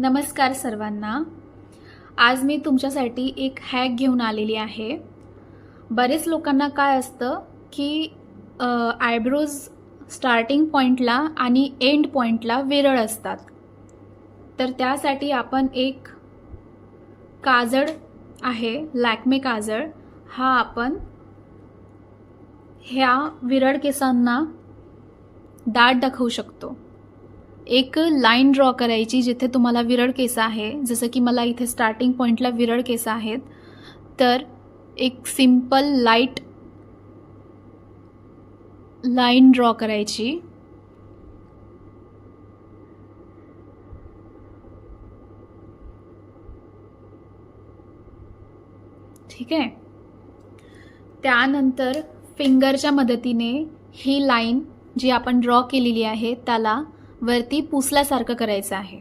नमस्कार सर्वांना. आज मी तुमच्यासाठी एक हॅक घेऊन आलेली आहे. बरेच लोकांना काय असतं की आयब्रोज स्टार्टिंग पॉईंटला आणि एंड पॉईंटला विरळ असतात. तर त्यासाठी आपण एक काजळ आहे, लॅक्मे काजळ, हा आपण ह्या विरळ केसांना दाट दाखवू शकतो. एक लाईन ड्रॉ करायची जिथे तुम्हाला विरळ केस आहे, जसं की मला इथे स्टार्टिंग पॉईंटला विरळ केस आहेत. तर एक सिंपल लाईट लाईन ड्रॉ करायची. ठीक आहे. त्यानंतर फिंगरच्या मदतीने ही लाईन जी आपण ड्रॉ केलेली आहे त्याला वरती पुसल्यासारखं करायचं आहे.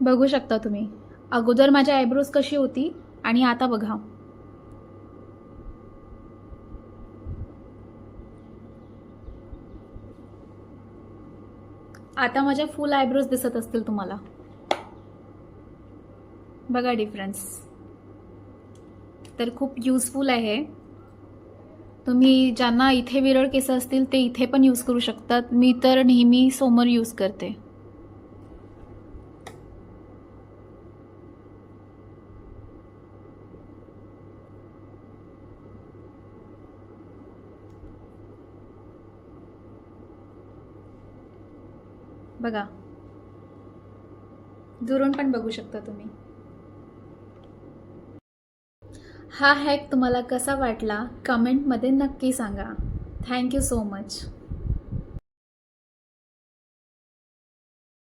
बघू शकता तुम्ही, अगोदर माझी आयब्रोज कशी होती आणि आता बघा. आता माझ्या फुल आयब्रोज दिसत असतील तुम्हाला. बघा डिफरन्स. तर खूप यूजफुल आहे. तुम्ही ज्यांना इथे विरळ केस असतील ते इथे पण यूज करू शकतात. मी तर नेहमी समोर यूज करते. बघा, दुरून पण बघू शकता तुम्ही. हा हॅक तुम्हाला कसा वाटला कमेंटमध्ये नक्की सांगा. Thank you so much.